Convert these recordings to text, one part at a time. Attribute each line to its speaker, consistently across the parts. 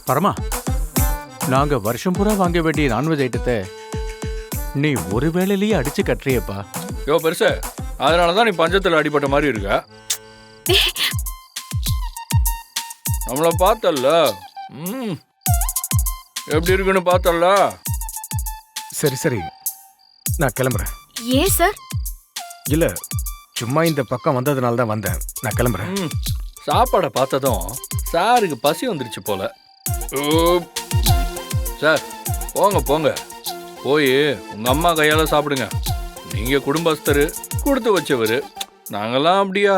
Speaker 1: பரமா, நாங்க வருஷம் பூரா வாங்க வேண்டிய நான்வெஜ் ஐட்டத்தை நீ ஒரு வேளையிலேயே அடிச்சு கட்டுறியப்பா.
Speaker 2: யோ பெருசு, அதனாலதான் நீ பஞ்சத்துல அடிபட்ட மாதிரி இருக்க. நம்மள பார்த்தல்ல, எப்படி இருக்குன்னு பார்த்தல்ல.
Speaker 3: சரி சரி, நான் கிளம்புறேன்.
Speaker 4: ஏன் சார்?
Speaker 3: இல்ல, சும்மா இந்த பக்கம் வந்ததுனால தான் வந்தேன். நான் கிளம்புறேன்.
Speaker 2: சாப்பாடை பார்த்ததும் சாருக்கு பசி வந்துருச்சு போல. சார் போங்க போங்க, போய் உங்க அம்மா கையால சாப்பிடுங்க. நீங்க குடும்பஸ்தரு, கொடுத்து வச்சவரு. நாங்கெல்லாம் அப்படியா?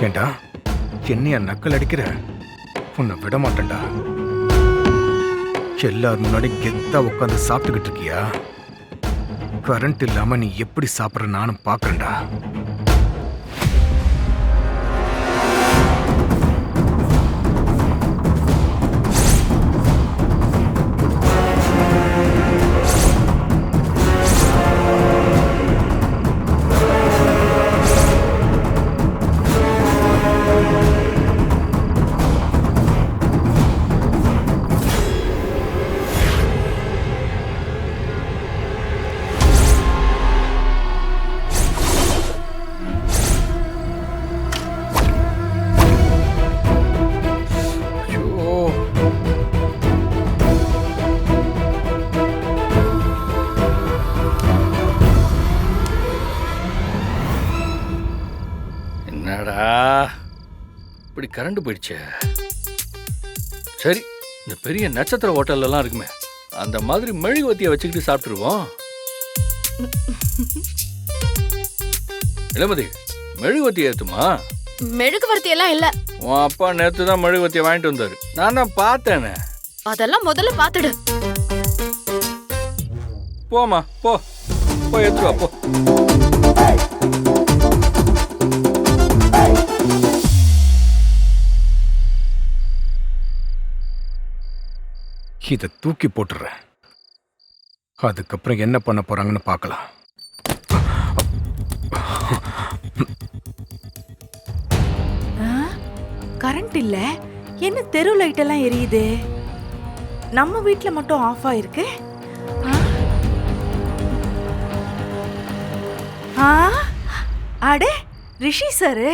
Speaker 3: கேண்டா, என்னையா நக்கல் அடிக்கிற? உன்னை விட மாட்டேன்டா. எல்லாரும் முன்னாடி கெத்தா உட்காந்து சாப்பிட்டுக்கிட்டு இருக்கியா? கரண்ட் இல்லாம நீ எப்படி சாப்பிட்ற நானும் பார்க்கறேன்டா.
Speaker 2: என்னடா இப்படி கரண்ட் போயிடுச்சே. சரி, இந்த பெரிய நட்சத்திர ஹோட்டல்லாம் இருக்குமே, அந்த மாதிரி மெழுகுவத்தியை வச்சுக்கிட்டு சாப்பிட்டுருவோம். இளமதி, மெழுகுவத்தி ஏத்துமா?
Speaker 4: மெழுகுவர்த்தி எல்லாம் இல்ல.
Speaker 2: உன் அப்பா நேத்து தான் மெழுகுவத்தியை வாங்கிட்டு வந்தாரு. நான் தான் பார்த்தேனே.
Speaker 4: அதெல்லாம் முதல்ல பாத்துடு.
Speaker 2: போமா, போ போய் எடுத்துவா போ.
Speaker 3: இதை தூக்கி போட்டுறேன். அதுக்கப்புறம் என்ன பண்ண போறாங்கன்னு பார்க்கலாம்.
Speaker 5: கரண்ட் இல்ல, என்ன தெரு லைட் எல்லாம் எரியுது? நம்ம வீட்ல மட்டும் ஆஃப் ஆயிருக்கு. அடே, ரிஷி சார்.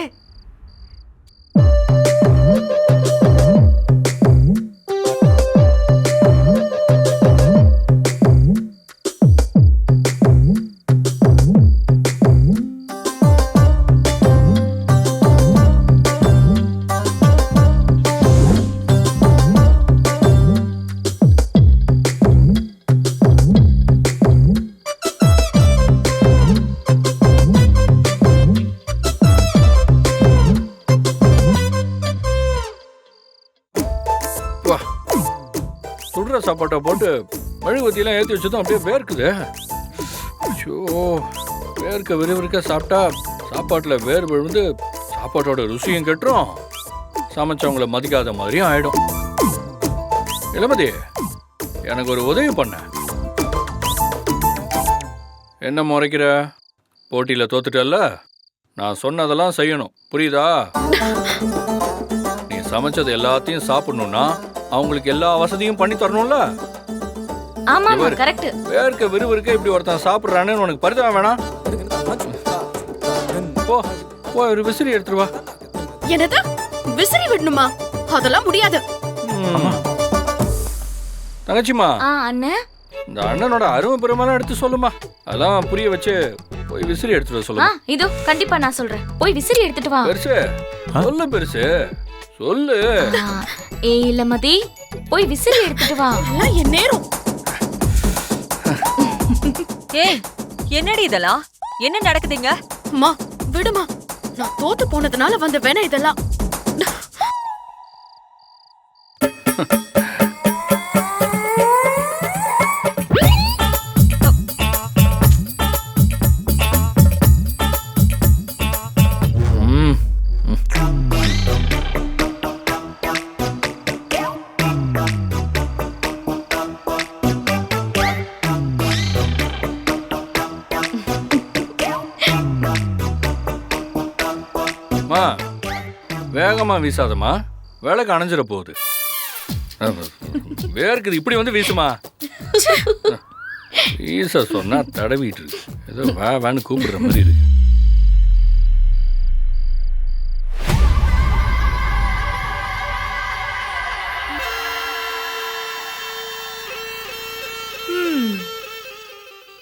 Speaker 2: சுடுற சாப்பாட்டை போட்டு மெழுகுவத்தியெல்லாம் ஏற்றி வச்சதும் அப்படியே வேர்க்குது. ஐயோ, வேர்க்க விறுவிறுக்க சாப்பிட்டா சாப்பாட்டில் வேர் விழுந்து சாப்பாட்டோட ருசியும் கெட்டுரும், சமைச்சவங்களை மதிக்காத மாதிரியும் ஆயிடும். இளமதி, எனக்கு ஒரு உதவி பண்ண. என்ன முறைக்கிற? போட்டியில் தோத்துட்டல்ல, நான் சொன்னதெல்லாம் செய்யணும், புரியுதா? நீ சமைச்சது எல்லாத்தையும் சாப்பிடணும்னா அவங்களுக்கு எல்லா வசதியும் பண்ணி தரணும்ல.
Speaker 4: ஆமா, கரெக்ட்.
Speaker 2: வேர்க்க விறுவிறுக்க இப்படி ஒருத்தன் சாப்பிடுறானு உனக்கு பரிதாபம் வேணாம்? போ போய் ஒரு விசிறி எடுத்துட்டு வா.
Speaker 4: என்னது, விசிறி விடணுமா? அதெல்லாம் முடியாது.
Speaker 2: தங்கச்சிமா,
Speaker 4: அண்ணே,
Speaker 2: இந்த அண்ணனோட அருமை பெருமெல்லாம் எடுத்து சொல்லுமா. அதெல்லாம் புரிய வச்சு போய் விசிறி எடுத்துட்டு வர சொல்லுமா.
Speaker 4: இதோ கண்டிப்பா நான் சொல்றேன். போய் விசிறி எடுத்துட்டு வா.
Speaker 2: பெருசு சொல்லு, பெருசு சொல்லு.
Speaker 4: இளமதி, போய் விசிறி எடுத்துட்டு வா. எல்லாம் என் நேரம்.
Speaker 6: ஏய், என்னடி இதெல்லாம்? என்ன நடக்குதுங்க?
Speaker 4: அம்மா விடுமா, நான் தோத்து போனதுனால வந்த வேணா இதெல்லாம்.
Speaker 2: வேகமா வீசாதம்மா, விளக்கு அணைஞ்சிட போகுது. வேர்க்குது, இப்படி வந்து வீசுமா. வீச சொன்னா தடவிட்டு இருக்கு, ஏதோ வேன்னு கூப்பிடுற மாதிரி இருக்கு.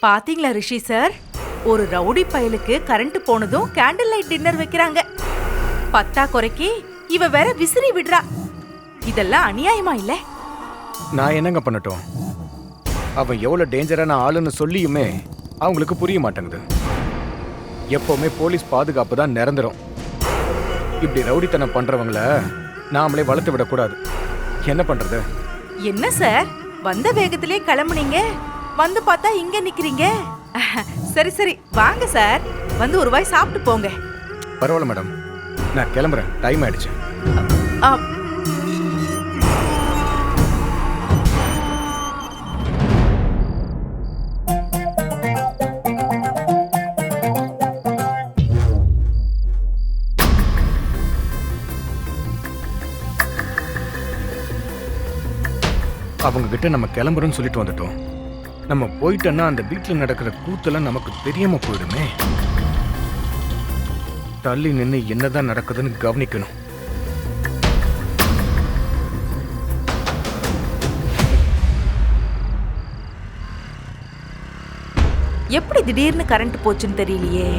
Speaker 5: பாத்தீங்களா ரிஷி சார், ஒரு ரவுடி பயலுக்கு கரண்ட் போனதும் கேண்டில் லைட் டின்னர் வைக்கிறாங்க. பத்தா குறைக்கு இவ வேற விசிறி விடுறா. இதெல்லாம் அநியாயமா இல்ல?
Speaker 3: நான் என்னங்க பண்ணட்டும்? அவன் எவ்வளவு டேஞ்சரான ஆளுன்னு சொல்லியுமே அவங்களுக்கு புரிய மாட்டேங்குது. எப்பவுமே போலீஸ் பாதுகாப்பு தான் நிரந்தரம். இப்படி ரவுடித்தனம் பண்றவங்கள நாமளே வளர்த்து விடக்கூடாது. என்ன பண்றது?
Speaker 5: என்ன சார், வந்த வேகத்திலே கிளம்புனீங்க, வந்து பார்த்தா இங்க நிக்கிறீங்க. சரி சரி வாங்க சார், வந்து ஒரு வாய் சாப்பிட்டு போங்க.
Speaker 3: பரவாயில்ல மேடம், நான் கிளம்புறேன், டைம் ஆயிடுச்சு.
Speaker 5: ஆ,
Speaker 3: அவங்க கிட்ட நம்ம கிளம்புறோம்னு சொல்லிட்டு வந்துட்டோம். நம்ம போயிட்டோன்னா அந்த வீட்டில் நடக்கிற கூத்தெல்லாம் நமக்கு தெரியாம போயிடுமே. தள்ளி நின்று என்னதான் நடக்குதுன்னு கவனிக்கணும்.
Speaker 5: எப்படி திடீர்னு கரண்ட் போச்சுன்னு தெரியலையே.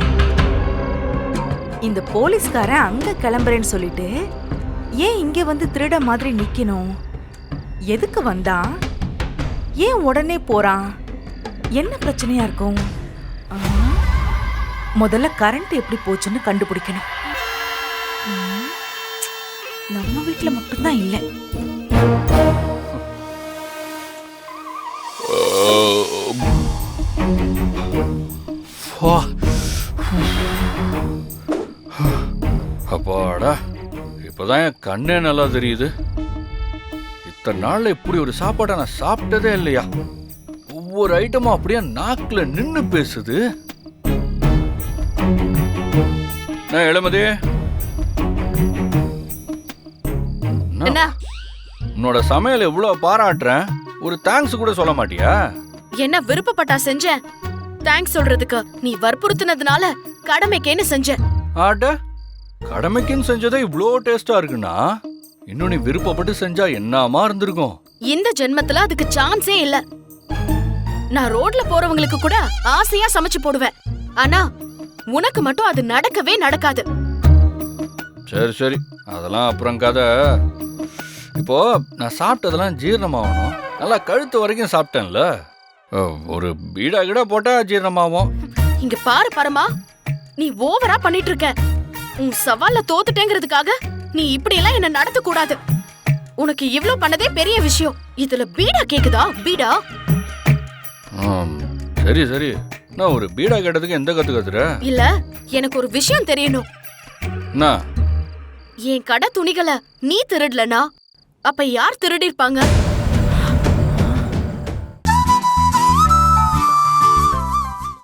Speaker 5: இந்த போலீஸ்காரன் அங்க கிளம்புறேன்னு சொல்லிட்டு ஏன் இங்க வந்து திருட மாதிரி நிக்கணும்? எதுக்கு வந்தான்? ஏன் உடனே போறான்? என்ன பிரச்சனையா இருக்கும்? முதல்ல கரண்ட் எப்படி போச்சுன்னு கண்டுபிடிக்கணும். நம்ம வீட்டுல மட்டும்தான் இல்லை.
Speaker 2: அப்பாடா, இப்பதான் என் கண்ணே நல்லா தெரியுது. இத்தனை நாள்ல இப்படி ஒரு சாப்பாடை நான் சாப்பிட்டதே இல்லையா. ஒவ்வொரு ஐட்டமும் அப்படியே நாக்குல நின்னு பேசுது. நான் இளமதி,
Speaker 4: என்ன
Speaker 2: உன்னோட சமையல் எவ்வளவு பாராட்டுறேன், ஒரு தேங்க்ஸ் கூட சொல்ல மாட்டியா?
Speaker 4: என்ன விருப்பப்பட்டா செஞ்சேன்? தேங்க்ஸ் சொல்றதுக்கு நீ வற்புறுத்தினதுனால கடமைக்கேன்னு செஞ்சேன்.
Speaker 2: ஆட்ட, கடமைக்குன்னு செஞ்சதே இவ்வளோ டேஸ்டா இருக்குன்னா இன்னும் நீ விருப்பப்பட்டு செஞ்சா என்னமா இருந்திருக்கும்.
Speaker 4: இந்த ஜென்மத்துல அதுக்கு சான்ஸே இல்ல. நான் ரோட்ல போறவங்களுக்கு கூட ஆசையா சமைச்சு போடுவேன். ஆனா உனக்கு மட்டும் அது நடக்கவே நடக்காது.
Speaker 2: சரி சரி, அதெல்லாம் அப்புறம் கதை. இப்போ நான் சாப்பிட்டதெல்லாம் ஜீரணமாகணும். நல்லா கழுத்து வரைக்கும் சாப்பிட்டேன்ல, ஒரு பீடா கிடா போட்டா ஜீரணமாகும்.
Speaker 4: இங்க பாரு பரமா, நீ ஓவரா பண்ணிட்டு இருக்க. உன் சவால்ல தோத்துட்டேங்கிறதுக்காக நீ இப்படி எல்லாம் என்ன நடத்த கூடாது. உனக்கு இவ்ளோ பண்ணதே பெரிய விஷயம். இதுல பீடா கேக்குதா? பீடா?
Speaker 2: சரி சரி, நான் ஒரு பீடா கேட்டதுக்கு எந்த கத்து கத்துற?
Speaker 4: இல்ல, எனக்கு ஒரு விஷயம் தெரியணும்.
Speaker 2: என்ன?
Speaker 4: என் கடை துணிகளை நீ திருடலனா அப்ப யார் திருடி இருப்பாங்க?